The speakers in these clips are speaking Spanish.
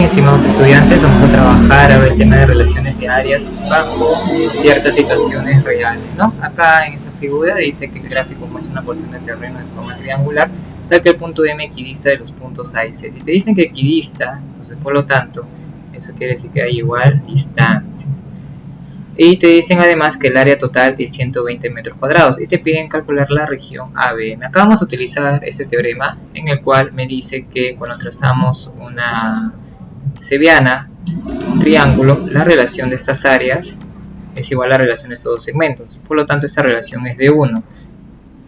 estimados estudiantes, vamos a trabajar ahora el tema de relaciones de áreas bajo ciertas situaciones reales, ¿no? Acá en esa figura dice que el gráfico muestra una porción de terreno de forma triangular, tal que el punto M equidista de los puntos A y C. Si te dicen que equidista, entonces por lo tanto, eso quiere decir que hay igual distancia. Y te dicen además que el área total es 120 metros cuadrados y te piden calcular la región ABM. Acá vamos a utilizar ese teorema en el cual me dice que cuando trazamos una seviana, un triángulo, la relación de estas áreas es igual a la relación de estos dos segmentos. Por lo tanto, esta relación es de 1,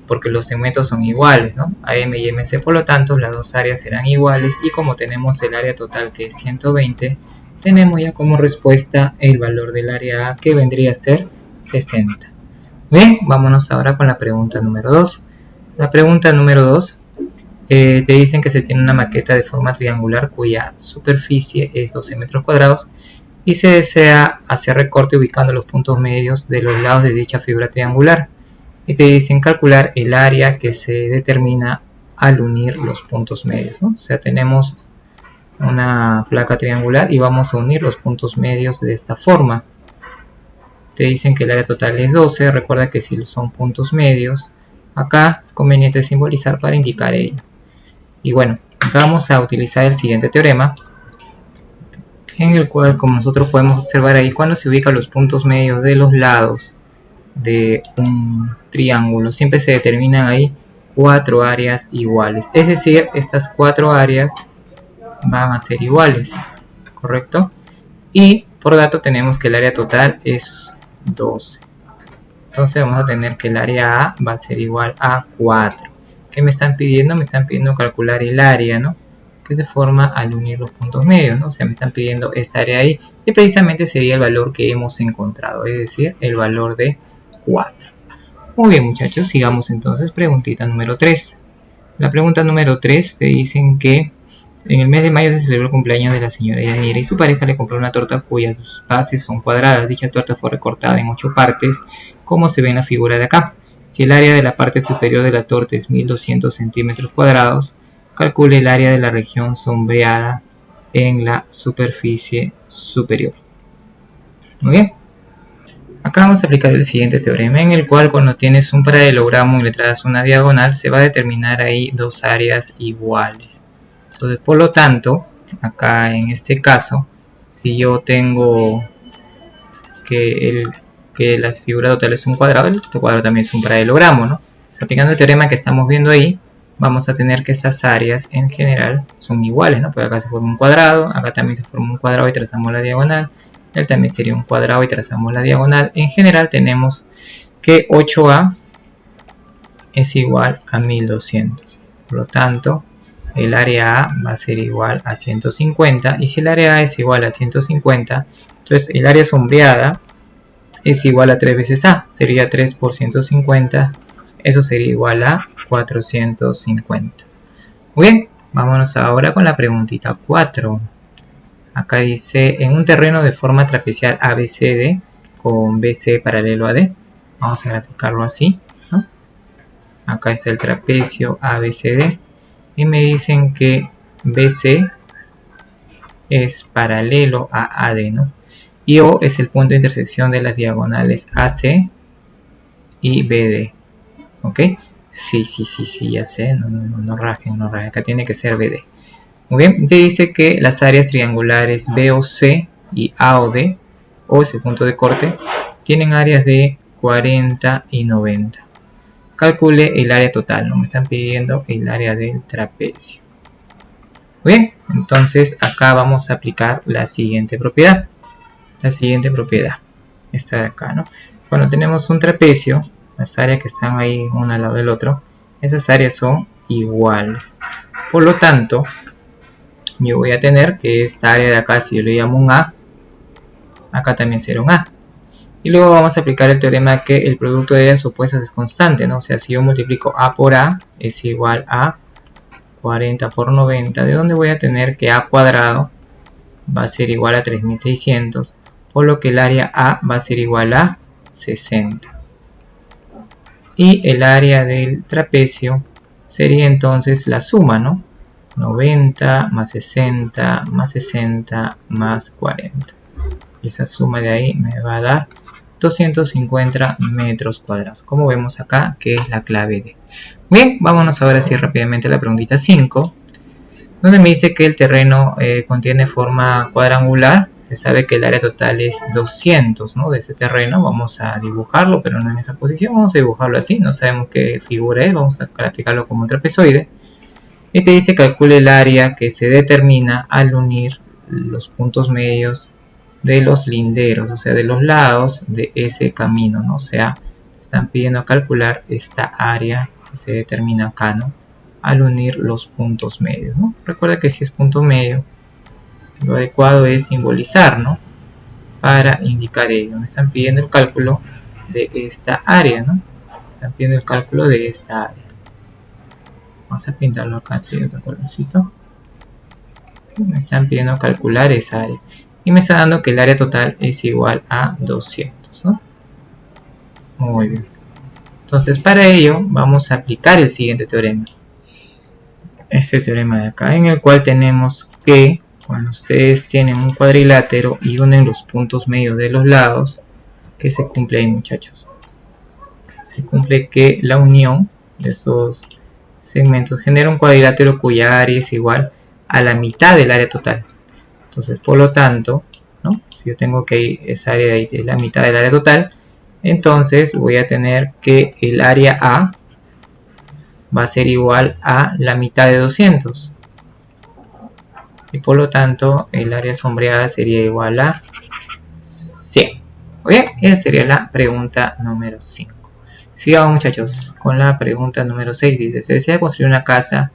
porque los segmentos son iguales, ¿no? AM y MC, por lo tanto, las dos áreas serán iguales y como tenemos el área total que es 120, tenemos ya como respuesta el valor del área A, que vendría a ser 60. Bien, vámonos ahora con la pregunta número 2. La pregunta número 2 te dicen que se tiene una maqueta de forma triangular cuya superficie es 12 metros cuadrados y se desea hacer recorte ubicando los puntos medios de los lados de dicha figura triangular. Y te dicen calcular el área que se determina al unir los puntos medios, ¿no? O sea, tenemos una placa triangular y vamos a unir los puntos medios de esta forma. Te dicen que el área total es 12, recuerda que si son puntos medios, acá es conveniente simbolizar para indicar ello. Y bueno, acá vamos a utilizar el siguiente teorema, en el cual, como nosotros podemos observar ahí, cuando se ubican los puntos medios de los lados de un triángulo, siempre se determinan ahí 4 áreas iguales. Es decir, estas 4 áreas van a ser iguales, ¿correcto? Y por dato tenemos que el área total es 12. Entonces vamos a tener que el área A va a ser igual a 4. ¿Qué me están pidiendo? Me están pidiendo calcular el área, ¿no? Que se forma al unir los puntos medios, ¿no? O sea, me están pidiendo esta área ahí. Y precisamente sería el valor que hemos encontrado, es decir, el valor de 4. Muy bien, muchachos, sigamos entonces. Preguntita número 3. La pregunta número 3 te dicen que en el mes de mayo se celebró el cumpleaños de la señora Yanira y su pareja le compró una torta cuyas bases son cuadradas. Dicha torta fue recortada en 8 partes, como se ve en la figura de acá. Si el área de la parte superior de la torta es 1200 centímetros cuadrados, calcule el área de la región sombreada en la superficie superior. Muy bien. Acá vamos a aplicar el siguiente teorema, en el cual cuando tienes un paralelogramo y le trazas una diagonal, se va a determinar ahí dos áreas iguales. Entonces, por lo tanto, acá en este caso, si yo tengo que la figura total es un cuadrado, el cuadrado también es un paralelogramo, ¿no? Entonces, aplicando el teorema que estamos viendo ahí, vamos a tener que estas áreas en general son iguales, ¿no? Pues acá se forma un cuadrado, acá también se forma un cuadrado y trazamos la diagonal, él también sería un cuadrado y trazamos la diagonal. En general tenemos que 8A es igual a 1200, por lo tanto, el área A va a ser igual a 150, y si el área A es igual a 150, entonces el área sombreada es igual a 3 veces A, sería 3 por 150, eso sería igual a 450. Muy bien, vámonos ahora con la preguntita 4. Acá dice, en un terreno de forma trapecial ABCD, con BC paralelo a D, vamos a graficarlo así, ¿no? Acá está el trapecio ABCD, y me dicen que BC es paralelo a AD, ¿no? Y O es el punto de intersección de las diagonales AC y BD, ¿ok? Sí, ya sé, no rajen, acá tiene que ser BD. Muy bien, te dice que las áreas triangulares BOC y AOD, O es el punto de corte, tienen áreas de 40 y 90. Calcule el área total, no me están pidiendo el área del trapecio. Muy bien, entonces acá vamos a aplicar la siguiente propiedad. Esta de acá, ¿no? Cuando tenemos un trapecio, las áreas que están ahí una al lado del otro, esas áreas son iguales. Por lo tanto, yo voy a tener que esta área de acá, si yo le llamo un A, acá también será un A. Y luego vamos a aplicar el teorema que el producto de áreas opuestas es constante, ¿no? O sea, si yo multiplico A por A es igual a 40 por 90, de donde voy a tener que A cuadrado va a ser igual a 3600, por lo que el área A va a ser igual a 60. Y el área del trapecio sería entonces la suma, ¿no? 90 más 60 más 60 más 40. Y esa suma de ahí me va a dar 250 metros cuadrados. Como vemos acá, que es la clave D. Bien, vámonos ahora sí rápidamente a la preguntita 5, donde me dice que el terreno contiene forma cuadrangular. Se sabe que el área total es 200, ¿no? De ese terreno. Vamos a dibujarlo, pero no en esa posición. Vamos a dibujarlo así. No sabemos qué figura es. Vamos a calificarlo como un trapezoide. Y te dice calcule el área que se determina al unir los puntos medios de los linderos, o sea, de los lados de ese camino, ¿no? O sea, están pidiendo calcular esta área que se determina acá, ¿no? Al unir los puntos medios, ¿no? Recuerda que si es punto medio, lo adecuado es simbolizar, ¿no? Para indicar ello. Me están pidiendo el cálculo de esta área, ¿no? Están pidiendo el cálculo de esta área. Vamos a pintarlo acá así de otro colorcito. Me están pidiendo calcular esa área. Y me está dando que el área total es igual a 200, ¿no? Muy bien. Entonces, para ello, vamos a aplicar el siguiente teorema. Este teorema de acá, en el cual tenemos que cuando ustedes tienen un cuadrilátero y unen los puntos medios de los lados, ¿qué se cumple ahí, muchachos? Se cumple que la unión de esos segmentos genera un cuadrilátero cuya área es igual a la mitad del área total. Entonces, por lo tanto, ¿no? Si yo tengo que esa área de ahí es la mitad del área total, entonces voy a tener que el área A va a ser igual a la mitad de 200. Y por lo tanto, el área sombreada sería igual a 100. ¿Ok? Esa sería la pregunta número 5. Sigamos, muchachos, con la pregunta número 6. Dice, se desea construir una casa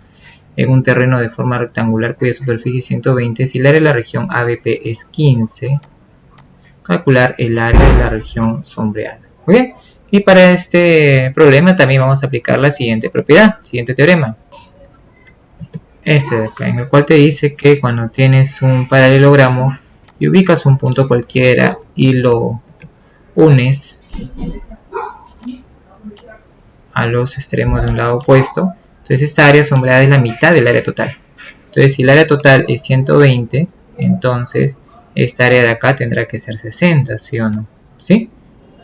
en un terreno de forma rectangular cuya superficie es 120, si el área de la región ABP es 15, calcular el área de la región sombreada. Muy bien, y para este problema también vamos a aplicar la siguiente propiedad, siguiente teorema. Este de acá, en el cual te dice que cuando tienes un paralelogramo y ubicas un punto cualquiera y lo unes a los extremos de un lado opuesto, entonces esta área sombreada es la mitad del área total. Entonces si el área total es 120, entonces esta área de acá tendrá que ser 60, ¿sí o no? ¿Sí?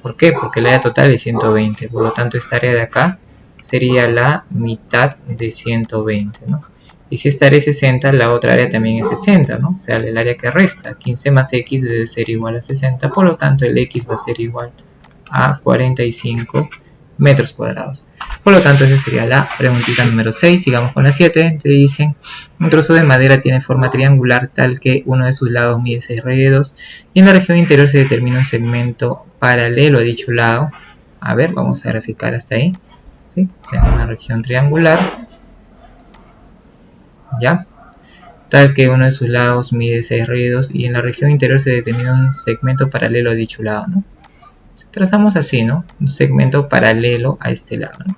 ¿Por qué? Porque el área total es 120, por lo tanto esta área de acá sería la mitad de 120, ¿no? Y si esta área es 60, la otra área también es 60, ¿no? O sea, el área que resta, 15 más x debe ser igual a 60, por lo tanto el x va a ser igual a 45 metros cuadrados. Por lo tanto, esa sería la preguntita número 6. Sigamos con la 7. Te dicen, un trozo de madera tiene forma triangular tal que uno de sus lados mide 6 radios y en la región interior se determina un segmento paralelo a dicho lado. A ver, vamos a graficar hasta ahí. ¿Sí? Tenemos una región triangular. ¿Ya? Tal que uno de sus lados mide 6 radios y en la región interior se determina un segmento paralelo a dicho lado, ¿no? Trazamos así, ¿no? Un segmento paralelo a este lado, ¿no?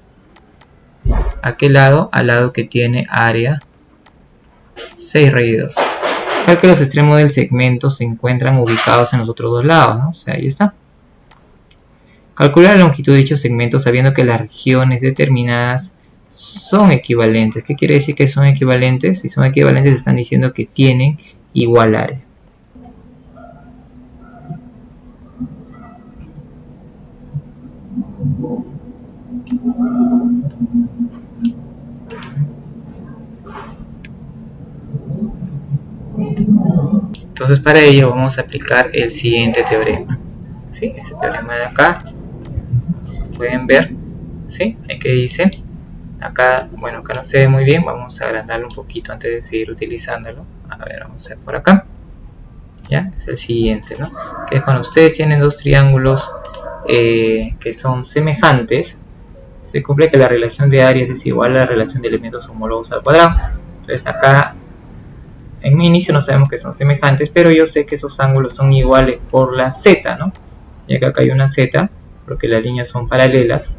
¿A qué lado? Al lado que tiene área 6 radios. Tal que los extremos del segmento se encuentran ubicados en los otros dos lados, ¿no? O sea, ahí está. Calcular la longitud de dicho segmento sabiendo que las regiones determinadas son equivalentes. ¿Qué quiere decir que son equivalentes? Si son equivalentes están diciendo que tienen igual área. Entonces para ello vamos a aplicar el siguiente teorema. ¿Sí? Este teorema de acá, pueden ver, ¿sí? ¿Qué dice? Acá, bueno, acá no se ve muy bien, vamos a agrandarlo un poquito antes de seguir utilizándolo. A ver, vamos a ver por acá. ¿Ya? Es el siguiente, ¿no? Que es cuando ustedes tienen dos triángulos que son semejantes, se cumple que la relación de áreas es igual a la relación de elementos homólogos al cuadrado. Entonces acá en mi inicio no sabemos que son semejantes, pero yo sé que esos ángulos son iguales por la z, ¿no? Y acá hay una z, porque las líneas son paralelas.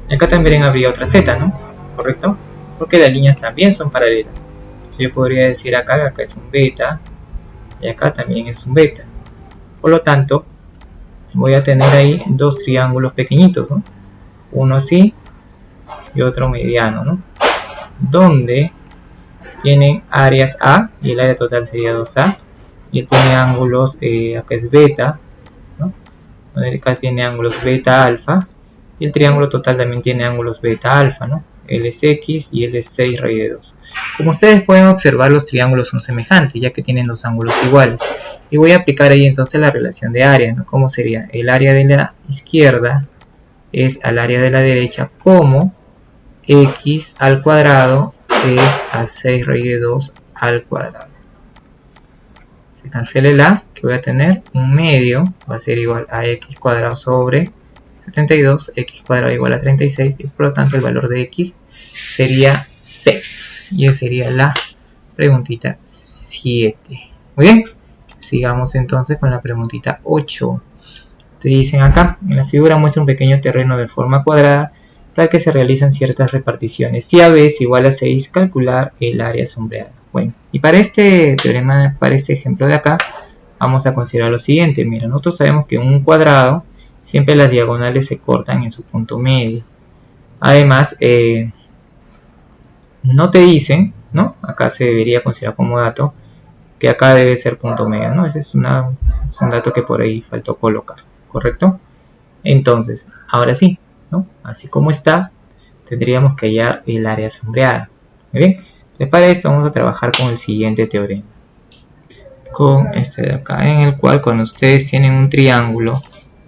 Y acá también habría otra z, ¿no? ¿Correcto? Porque las líneas también son paralelas. Entonces yo podría decir acá que acá es un beta, y acá también es un beta. Por lo tanto, voy a tener ahí dos triángulos pequeñitos, ¿no? Uno así y otro mediano, ¿no? Donde tienen áreas A y el área total sería 2A, y tiene ángulos, acá es beta, ¿no? Acá tiene ángulos beta alfa, y el triángulo total también tiene ángulos beta alfa, ¿no? Él es X y él es 6 raíz de 2. Como ustedes pueden observar, los triángulos son semejantes, ya que tienen dos ángulos iguales. Y voy a aplicar ahí entonces la relación de área, ¿no? ¿Cómo sería? El área de la izquierda es al área de la derecha como X al cuadrado es a 6 raíz de 2 al cuadrado. Se cancela el A, que voy a tener un medio, va a ser igual a X cuadrado sobre 72, X cuadrado igual a 36, y por lo tanto el valor de X sería 6. Y esa sería la preguntita 7. Muy bien, sigamos entonces con la preguntita 8. Te dicen acá, en la figura muestra un pequeño terreno de forma cuadrada para que se realizan ciertas reparticiones. Si AB es igual a 6, calcular el área sombreada. Bueno, y para este teorema, para este ejemplo de acá, vamos a considerar lo siguiente. Mira, nosotros sabemos que en un cuadrado siempre las diagonales se cortan en su punto medio. Además, no te dicen, ¿no? Acá se debería considerar como dato que acá debe ser punto medio, ¿no? Ese es un dato que por ahí faltó colocar, ¿correcto? Entonces, ahora sí, ¿no? Así como está, tendríamos que hallar el área sombreada. Muy bien, entonces para esto vamos a trabajar con el siguiente teorema. Con este de acá, en el cual cuando ustedes tienen un triángulo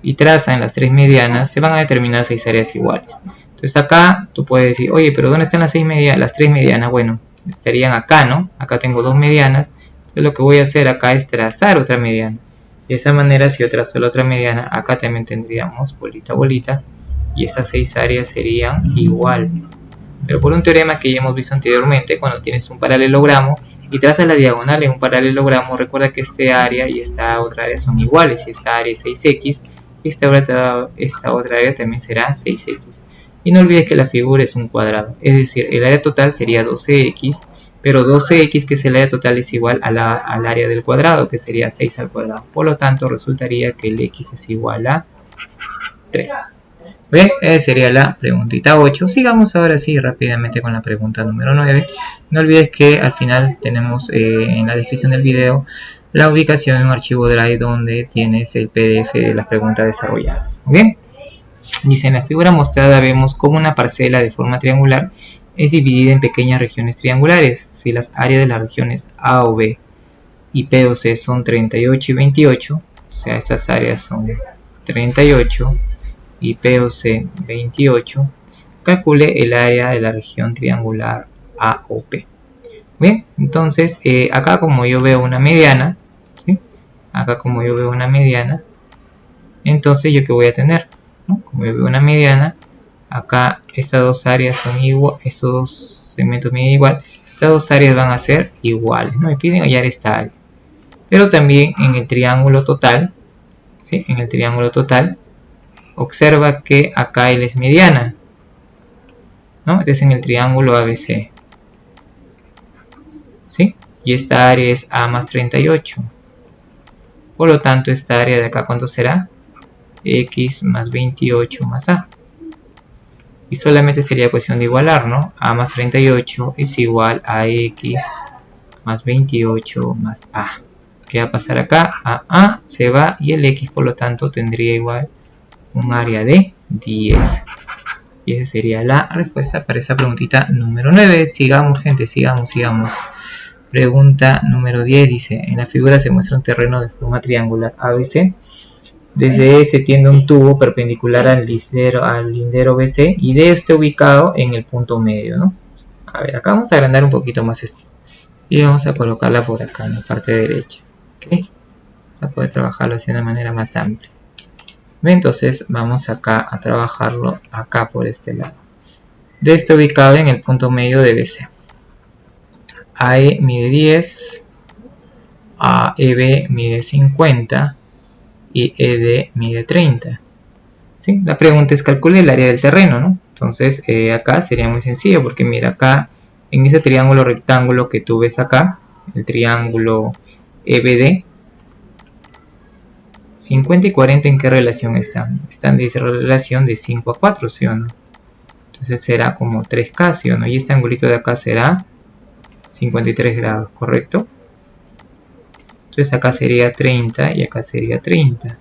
y trazan las tres medianas, se van a determinar 6 áreas iguales. Entonces acá tú puedes decir, oye, pero ¿dónde están las tres medianas? Bueno, estarían acá, ¿no? Acá tengo dos medianas. Entonces lo que voy a hacer acá es trazar otra mediana. De esa manera, si yo trazo la otra mediana, acá también tendríamos bolita, bolita, y esas 6 áreas serían iguales. Pero por un teorema que ya hemos visto anteriormente, cuando tienes un paralelogramo y trazas la diagonal en un paralelogramo, recuerda que este área y esta otra área son iguales. Si esta área es 6x, esta otra área también será 6x. Y no olvides que la figura es un cuadrado, es decir, el área total sería 12x, pero 12x, que es el área total, es igual al área del cuadrado, que sería 6 al cuadrado. Por lo tanto, resultaría que el x es igual a 3. Bien, esa sería la preguntita 8. Sigamos ahora sí rápidamente con la pregunta número 9. No olvides que al final tenemos en la descripción del video la ubicación de un archivo Drive donde tienes el PDF de las preguntas desarrolladas. Bien, dice: en la figura mostrada vemos cómo una parcela de forma triangular es dividida en pequeñas regiones triangulares. Si las áreas de las regiones A o B y P o C son 38 y 28, o sea, estas áreas son 38 y P o C 28, calcule el área de la región triangular A o P. Bien, entonces acá como yo veo una mediana, ¿sí? Acá como yo veo una mediana, entonces yo que voy a tener, ¿no? Como yo veo una mediana, acá estas dos áreas son igual, estos dos segmentos miden igual, estas dos áreas van a ser iguales, ¿no? Me piden hallar esta área. Pero también en el triángulo total, ¿sí? En el triángulo total, observa que acá él es mediana, ¿no? Este es en el triángulo ABC, ¿sí? Y esta área es A más 38. Por lo tanto, esta área de acá, ¿cuánto será? X más 28 más A. Y solamente sería cuestión de igualar, ¿no? A más 38 es igual a X más 28 más A. ¿Qué va a pasar acá? A se va y el X, por lo tanto, tendría igual un área de 10. Y esa sería la respuesta para esa preguntita número 9. Sigamos, gente, sigamos. Pregunta número 10 dice: en la figura se muestra un terreno de forma triangular ABC. Desde E se tiende un tubo perpendicular al lindero BC y D está ubicado en el punto medio, ¿no? A ver, acá vamos a agrandar un poquito más esto y vamos a colocarla por acá en la parte derecha, ¿ok? Para poder trabajarlo así de una manera más amplia. Entonces vamos acá a trabajarlo acá por este lado. D está ubicado en el punto medio de BC. AE mide 10, AEB mide 50 y ED mide 30. ¿Sí? La pregunta es: calcule el área del terreno, ¿no? Entonces acá sería muy sencillo, porque mira, acá en ese triángulo rectángulo que tú ves acá, el triángulo EBD, 50 y 40, ¿en qué relación están? Están de relación de 5 a 4, ¿sí o no? Entonces será como 3K, ¿sí o no? Y este angulito de acá será 53 grados, ¿correcto? Entonces acá sería 30 y acá sería 30.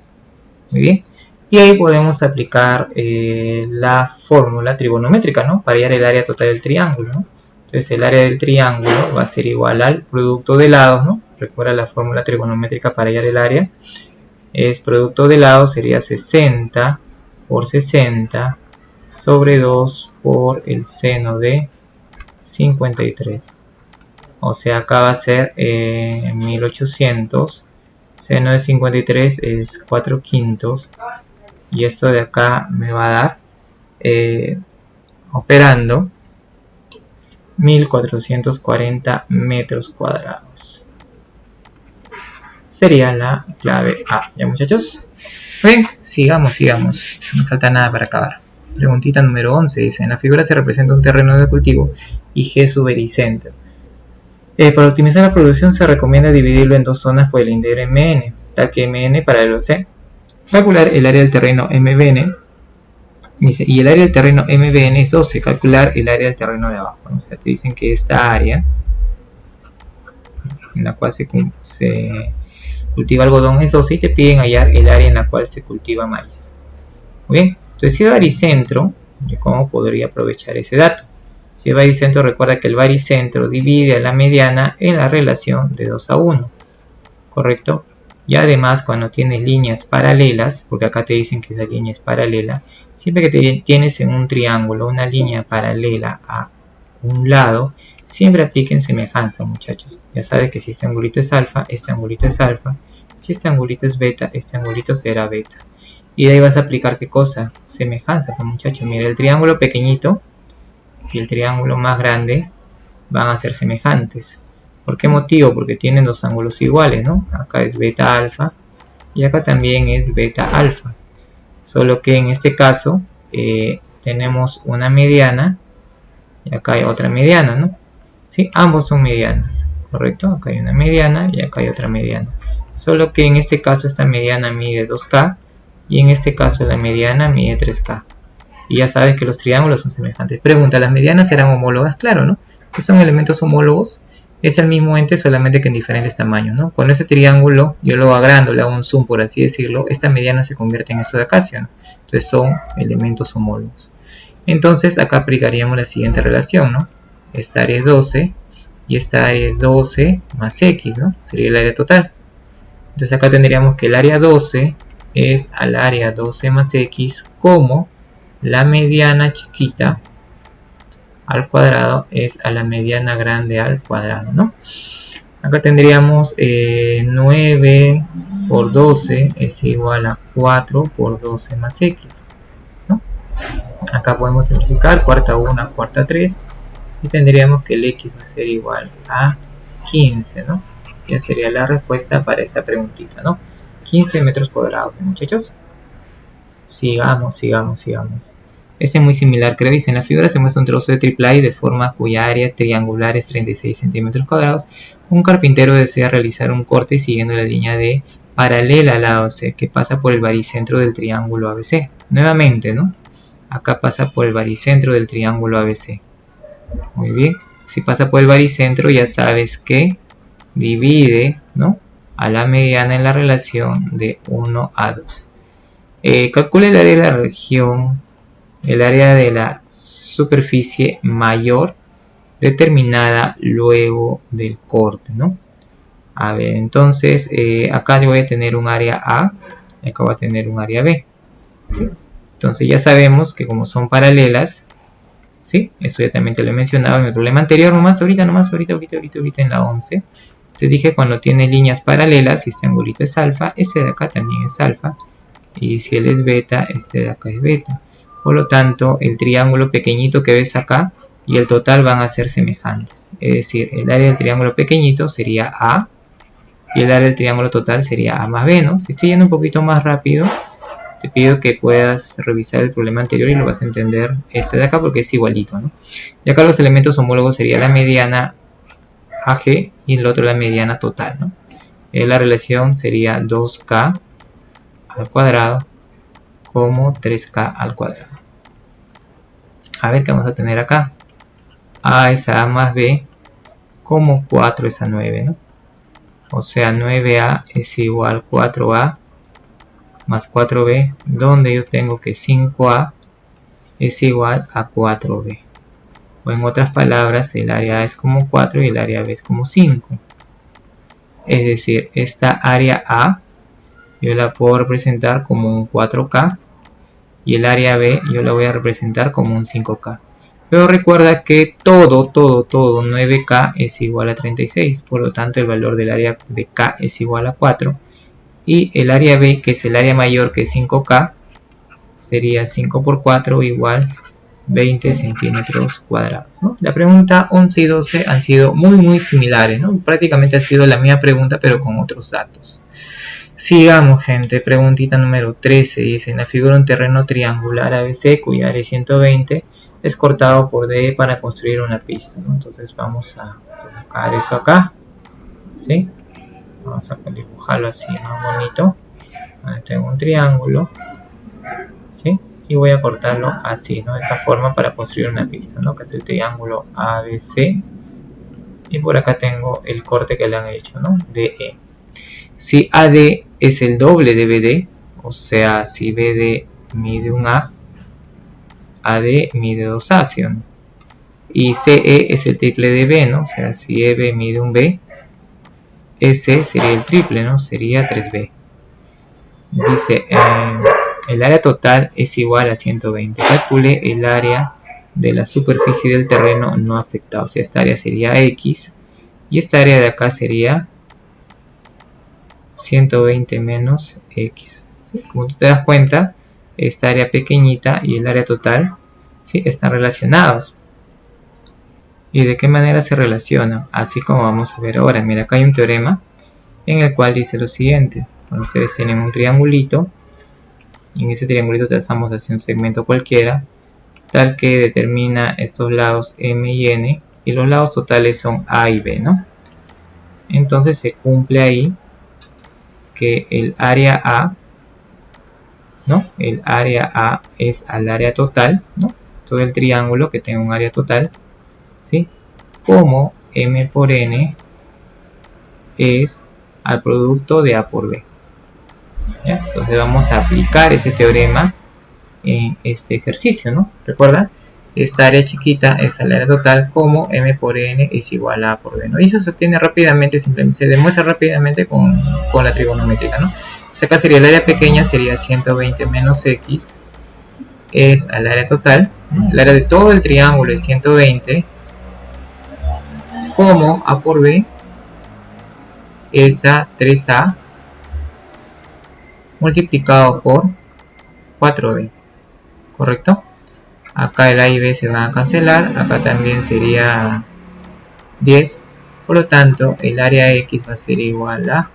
Muy bien. Y ahí podemos aplicar la fórmula trigonométrica, ¿no? Para hallar el área total del triángulo, ¿no? Entonces el área del triángulo va a ser igual al producto de lados, ¿no? Recuerda la fórmula trigonométrica para hallar el área. Es producto de lados, sería 60 por 60 sobre 2 por el seno de 53. O sea, acá va a ser 1800. Seno de 53 es 4 quintos. Y esto de acá me va a dar, operando, 1440 metros cuadrados. Sería la clave A. ¿Ya, muchachos? Bien, sigamos. No falta nada para acabar. Preguntita número 11. Dice, en la figura se representa un terreno de cultivo y G su vericentro. Para optimizar la producción se recomienda dividirlo en dos zonas por el integro MN, tal que MN paralelo C. Calcular el área del terreno MBN. Dice, y el área del terreno MBN es 12. Calcular el área del terreno de abajo, ¿no? O sea, te dicen que esta área en la cual se cultiva algodón es 12 y te piden hallar el área en la cual se cultiva maíz. Muy bien, entonces si es baricentro, ¿cómo podría aprovechar ese dato? Si es baricentro, recuerda que el baricentro divide a la mediana en la relación de 2 a 1, ¿correcto? Y además cuando tienes líneas paralelas, porque acá te dicen que esa línea es paralela, siempre que tienes en un triángulo una línea paralela a un lado, siempre apliquen semejanza, muchachos. Ya sabes que si este angulito es alfa, este angulito es alfa. Si este angulito es beta, este angulito será beta. Y de ahí vas a aplicar ¿qué cosa? Semejanza, pues, muchachos. Mira, el triángulo pequeñito y el triángulo más grande van a ser semejantes. ¿Por qué motivo? Porque tienen dos ángulos iguales, ¿no? Acá es beta alfa y acá también es beta alfa. Solo que en este caso tenemos una mediana y acá hay otra mediana, ¿no? ¿Sí? Ambos son medianas, ¿correcto? Acá hay una mediana y acá hay otra mediana. Solo que en este caso esta mediana mide 2K y en este caso la mediana mide 3K. Y ya sabes que los triángulos son semejantes. Pregunta, ¿las medianas serán homólogas? Claro, ¿no? ¿Qué son elementos homólogos? Es el mismo ente, solamente que en diferentes tamaños, ¿no? Con ese triángulo, yo lo agrando, le hago un zoom, por así decirlo, esta mediana se convierte en eso de acá, ¿no? Entonces son elementos homólogos. Entonces acá aplicaríamos la siguiente relación, ¿no? Esta área es 12 y esta área es 12 más X, ¿no? Sería el área total. Entonces acá tendríamos que el área 12 es al área 12 más X como la mediana chiquita al cuadrado es a la mediana grande al cuadrado, ¿no? Acá tendríamos 9 por 12 es igual a 4 por 12 más X, ¿no? Acá podemos simplificar, cuarta 1, cuarta 3 y tendríamos que el X va a ser igual a 15, ¿no? Ya sería la respuesta para esta preguntita, ¿no? 15 metros cuadrados, muchachos. Sigamos. Este es muy similar, creo. Dice, en la figura se muestra un trozo de triplay de forma cuya área triangular es 36 centímetros cuadrados. Un carpintero desea realizar un corte siguiendo la línea de paralela al lado C, que pasa por el baricentro del triángulo ABC. Nuevamente, ¿no? Acá pasa por el baricentro del triángulo ABC. Muy bien. Si pasa por el baricentro, ya sabes que divide, ¿no?, a la mediana en la relación de 1 a 2. Calcula el área de la región, el área de la superficie mayor determinada luego del corte, ¿no? A ver, entonces acá yo voy a tener un área A y acá voy a tener un área B, ¿sí? Entonces ya sabemos que como son paralelas, ¿sí? Eso ya también te lo he mencionado en el problema anterior, ahorita en la 11. Te dije cuando tiene líneas paralelas, si este angulito es alfa, este de acá también es alfa. Y si él es beta, este de acá es beta. Por lo tanto, el triángulo pequeñito que ves acá y el total van a ser semejantes. Es decir, el área del triángulo pequeñito sería A y el área del triángulo total sería A más B, ¿no? Si estoy yendo un poquito más rápido, te pido que puedas revisar el problema anterior y lo vas a entender este de acá porque es igualito, ¿no? Y acá los elementos homólogos sería la mediana AG y el otro la mediana total, ¿no? La relación sería 2K al cuadrado como 3K al cuadrado. A ver qué vamos a tener acá. A es A más B como 4 es a 9, ¿no? O sea, 9A es igual a 4A más 4B, donde yo tengo que 5A es igual a 4B. O en otras palabras, el área A es como 4 y el área B es como 5. Es decir, esta área A yo la puedo representar como un 4K y el área B yo la voy a representar como un 5K. Pero recuerda que todo 9K es igual a 36, por lo tanto el valor del área de K es igual a 4 y el área B, que es el área mayor que es 5K, sería 5 por 4 igual 20 centímetros cuadrados, ¿no? La pregunta 11 y 12 han sido muy similares, ¿no? Prácticamente ha sido la misma pregunta pero con otros datos. Sigamos, gente. Preguntita número 13. Dice: en la figura un terreno triangular ABC cuya área es 120 es cortado por D para construir una pista, ¿no? Entonces vamos a colocar esto acá, ¿sí? Vamos a dibujarlo así más bonito. Ahora tengo un triángulo, ¿sí? Y voy a cortarlo así, ¿no? De esta forma para construir una pista, ¿no? Que es el triángulo ABC. Y por acá tengo el corte que le han hecho, ¿no? DE. Si AD es el doble de BD, o sea, si BD mide un A, AD mide 2A, ¿sí o no? Y CE es el triple de B, ¿no? O sea, si EB mide un B, EC sería el triple, ¿no? Sería 3B. Dice, el área total es igual a 120. Calcule el área de la superficie del terreno no afectado. O sea, esta área sería X y esta área de acá sería 120 menos X. ¿Sí? Como tú te das cuenta, esta área pequeñita y el área total, ¿sí?, están relacionados. ¿Y de qué manera se relacionan? Así como vamos a ver ahora. Mira, acá hay un teorema en el cual dice lo siguiente. Cuando ustedes tienen un triangulito, y en ese triangulito trazamos así un segmento cualquiera, tal que determina estos lados M y N, y los lados totales son A y B, ¿no? Entonces se cumple ahí que el área A, ¿no? El área A es al área total, ¿no? Todo el triángulo que tenga un área total, ¿sí? Como M por N es al producto de A por B. ¿Ya? Entonces vamos a aplicar ese teorema en este ejercicio, ¿no? Recuerda, esta área chiquita es al área total como M por N es igual a A por B, ¿no? Y eso se obtiene rápidamente, simplemente se demuestra rápidamente con la trigonométrica, ¿no? Entonces acá sería el área pequeña, sería 120 menos X es al área total, ¿no? El área de todo el triángulo es 120 como A por B es a 3A multiplicado por 4B, ¿correcto? Acá el A y B se van a cancelar, acá también sería 10, por lo tanto el área X va a ser igual a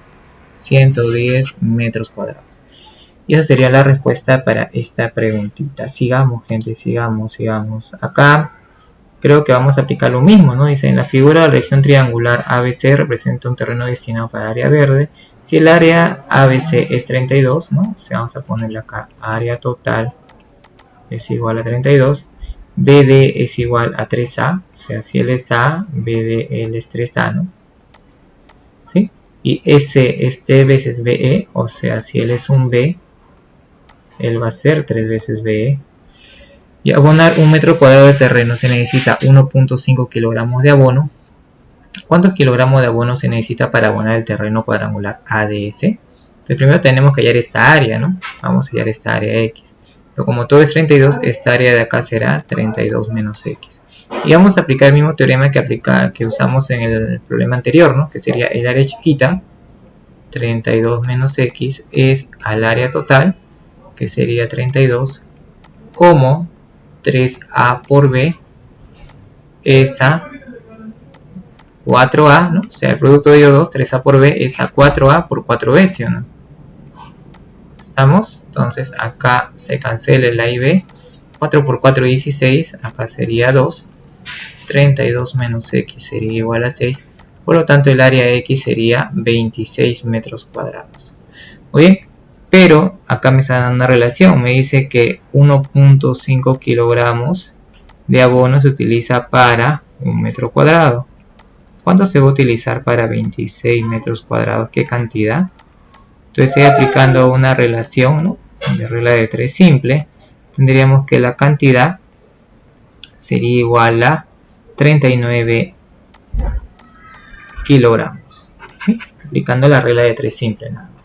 110 metros cuadrados. Y esa sería la respuesta para esta preguntita. Sigamos, gente, sigamos. Acá creo que vamos a aplicar lo mismo, ¿no? Dice: en la figura de la región triangular ABC representa un terreno destinado para área verde. Si el área ABC es 32, ¿no? O sea, vamos a ponerle acá área total es igual a 32. BD es igual a 3A, o sea, si él es A, BD él es 3A, ¿no? ¿Sí? Y S es 3 veces BE, o sea, si él es un B, él va a ser 3 veces BE. Y abonar un metro cuadrado de terreno se necesita 1.5 kilogramos de abono. ¿Cuántos kilogramos de abono se necesita para abonar el terreno cuadrangular ADS? Entonces primero tenemos que hallar esta área, ¿no? Vamos a hallar esta área X. Pero como todo es 32, esta área de acá será 32 menos X. Y vamos a aplicar el mismo teorema que usamos en el problema anterior, ¿no? Que sería el área chiquita, 32 menos X, es al área total, que sería 32, como 3A por B es a 4A, ¿no? O sea, el producto de ellos dos, 3A por B, es a 4A por 4B, ¿sí o no? ¿Estamos? Entonces acá se cancela el A y B. 4 por 4, 16. Acá sería 2. 32 menos X sería igual a 6. Por lo tanto, el área X sería 26 metros cuadrados. Oye, pero acá me está dando una relación. Me dice que 1.5 kilogramos de abono se utiliza para un metro cuadrado. ¿Cuánto se va a utilizar para 26 metros cuadrados? ¿Qué cantidad? Entonces, aplicando una relación, ¿no?, de regla de 3 simple, tendríamos que la cantidad sería igual a 39 kilogramos, ¿sí? Aplicando la regla de 3 simple nada más.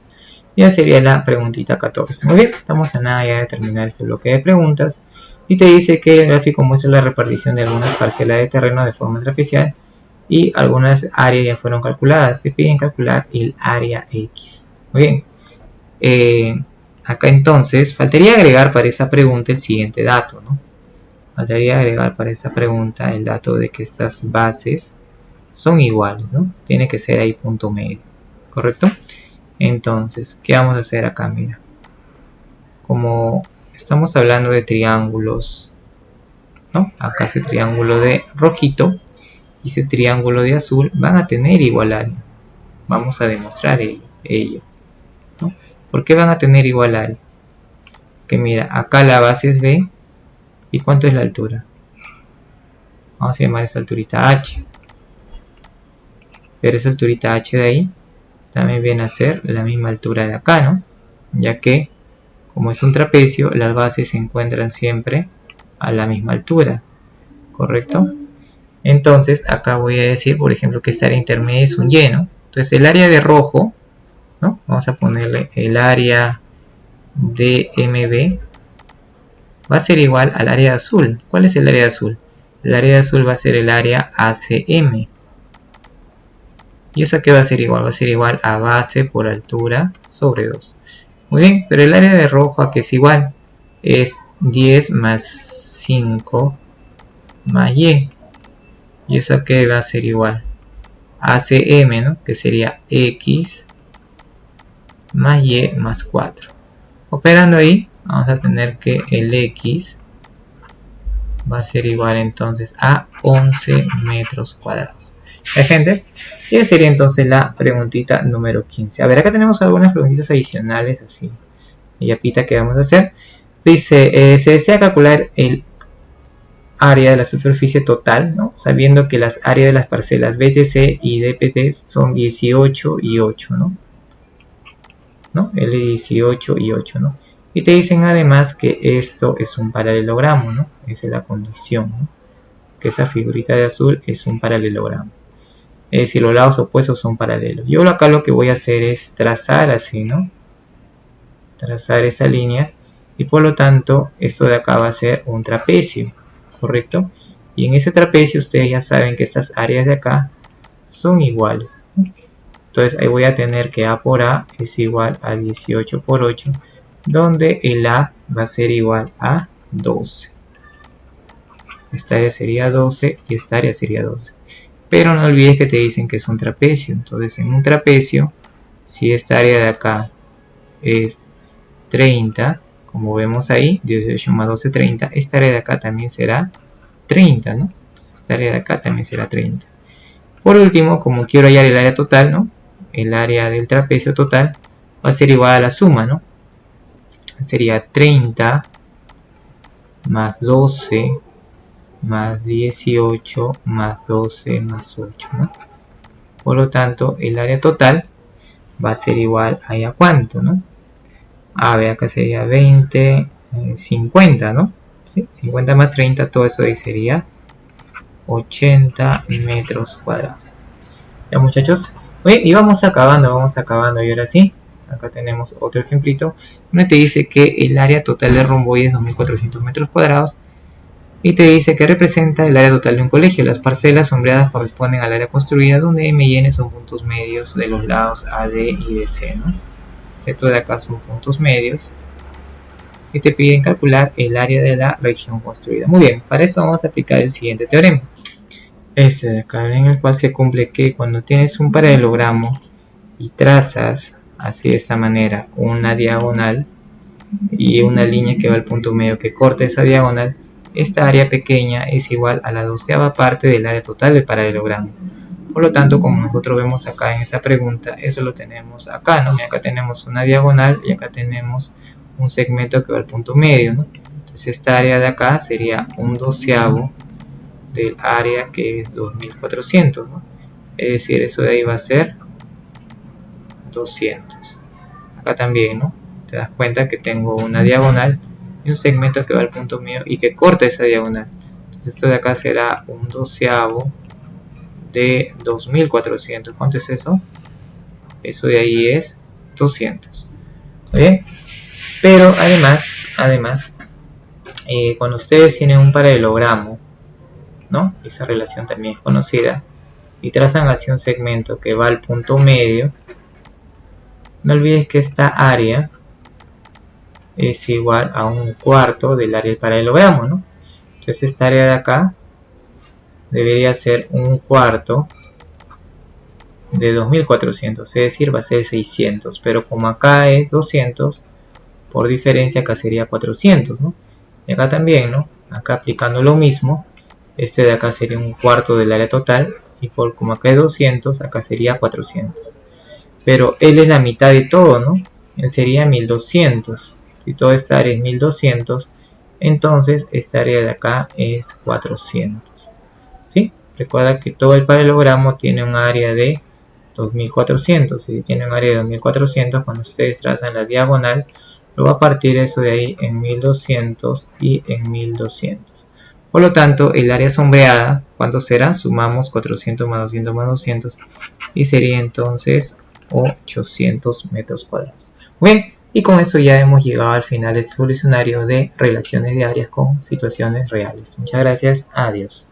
Ya sería la preguntita 14. Muy bien, estamos a nada ya de terminar este bloque de preguntas. Y te dice que el gráfico muestra la repartición de algunas parcelas de terreno de forma trapezial y algunas áreas ya fueron calculadas. Te piden calcular el área X. Muy bien. Acá entonces faltaría agregar para esa pregunta el siguiente dato, ¿no? Faltaría agregar para esa pregunta el dato de que estas bases son iguales, ¿no? Tiene que ser ahí punto medio, ¿correcto? Entonces, ¿qué vamos a hacer acá? Mira, como estamos hablando de triángulos, ¿no? Acá ese triángulo de rojito y ese triángulo de azul van a tener igual área. Vamos a demostrar ello, ¿no? ¿Por qué van a tener igual área? Que mira, acá la base es B. ¿Y cuánto es la altura? Vamos a llamar esa alturita H. Pero esa alturita H de ahí también viene a ser la misma altura de acá, ¿no? Ya que, como es un trapecio, las bases se encuentran siempre a la misma altura, ¿correcto? Entonces, acá voy a decir, por ejemplo, que esta área intermedia es un Y, ¿no? Entonces, el área de rojo, ¿no? Vamos a ponerle el área de MB va a ser igual al área de azul. ¿Cuál es el área de azul? El área de azul va a ser el área ACM. ¿Y eso qué va a ser igual? Va a ser igual a base por altura sobre 2. Muy bien, pero el área de rojo a que es igual es 10 más 5 más Y. ¿Y eso qué va a ser igual? ACM, ¿no? Que sería X más Y más 4. Operando ahí, vamos a tener que el X va a ser igual entonces a 11 metros cuadrados. Gente, y esa sería entonces la preguntita número 15. A ver, acá tenemos algunas preguntitas adicionales así. Y apita que vamos a hacer. Dice, se desea calcular el área de la superficie total, ¿no? Sabiendo que las áreas de las parcelas BTC y DPT son 18 y 8, ¿no? L18 y 8, ¿no? Y te dicen además que esto es un paralelogramo, ¿no? Esa es la condición, ¿no? Que esa figurita de azul es un paralelogramo. Es decir, los lados opuestos son paralelos. Yo acá lo que voy a hacer es trazar así, ¿no? Trazar esa línea. Y por lo tanto, esto de acá va a ser un trapecio, ¿correcto? Y en ese trapecio ustedes ya saben que estas áreas de acá son iguales, ¿no? Entonces ahí voy a tener que A por A es igual a 18 por 8, donde el A va a ser igual a 12. Esta área sería 12 y esta área sería 12. Pero no olvides que te dicen que es un trapecio. Entonces en un trapecio, si esta área de acá es 30, como vemos ahí, 18 más 12, 30, esta área de acá también será 30, ¿no? Esta área de acá también será 30. Por último, como quiero hallar el área total, ¿no? El área del trapecio total va a ser igual a la suma, ¿no? Sería 30 más 12 más 18 más 12 más 8, ¿no? Por lo tanto, el área total va a ser igual a cuánto, ¿no? A ver, acá sería 20, 50, ¿no? ¿Sí? 50 más 30, todo eso ahí sería 80 metros cuadrados. Ya, muchachos. Oye, y vamos acabando. Y ahora sí, acá tenemos otro ejemplito donde te dice que el área total de romboide es 2400 metros cuadrados y te dice que representa el área total de un colegio. Las parcelas sombreadas corresponden al área construida, donde M y N son puntos medios de los lados AD y DC, ¿no? Esto de acá son puntos medios y te piden calcular el área de la región construida. Muy bien, para eso vamos a aplicar el siguiente teorema. Este de acá, en el cual se cumple que cuando tienes un paralelogramo y trazas así de esta manera una diagonal y una línea que va al punto medio que corta esa diagonal, esta área pequeña es igual a la 12ª parte del área total del paralelogramo. Por lo tanto, como nosotros vemos acá en esa pregunta, eso lo tenemos acá, ¿no? Y acá tenemos una diagonal y acá tenemos un segmento que va al punto medio, ¿no? Entonces esta área de acá sería un 12avo del área que es 2400, ¿no? es decir, eso de ahí va a ser 200. Acá también, ¿no? Te das cuenta que tengo una diagonal y un segmento que va al punto medio y que corta esa diagonal. Entonces esto de acá será un doceavo de 2400. ¿Cuánto es eso? Eso de ahí es 200. ¿Bien? Pero además cuando ustedes tienen un paralelogramo, ¿no? Esa relación también es conocida, y trazan hacia un segmento que va al punto medio, no olvides que esta área es igual a un cuarto del área del paralelogramo, ¿no? Entonces esta área de acá debería ser un cuarto de 2400, es decir, va a ser 600, pero como acá es 200, por diferencia acá sería 400, ¿no? Y acá también, ¿no? Acá aplicando lo mismo, este de acá sería un cuarto del área total, y por como acá es 200, acá sería 400. Pero él es la mitad de todo, ¿no? Él sería 1200. Si toda esta área es 1200, entonces esta área de acá es 400. ¿Sí? Recuerda que todo el paralelogramo tiene un área de 2400. Si tiene un área de 2400, cuando ustedes trazan la diagonal, lo va a partir eso de ahí en 1200 y en 1200. Por lo tanto, el área sombreada, ¿cuánto será? Sumamos 400 más 200 más 200 y sería entonces 800 metros cuadrados. Bien, y con eso ya hemos llegado al final del solucionario de relaciones de áreas con situaciones reales. Muchas gracias, adiós.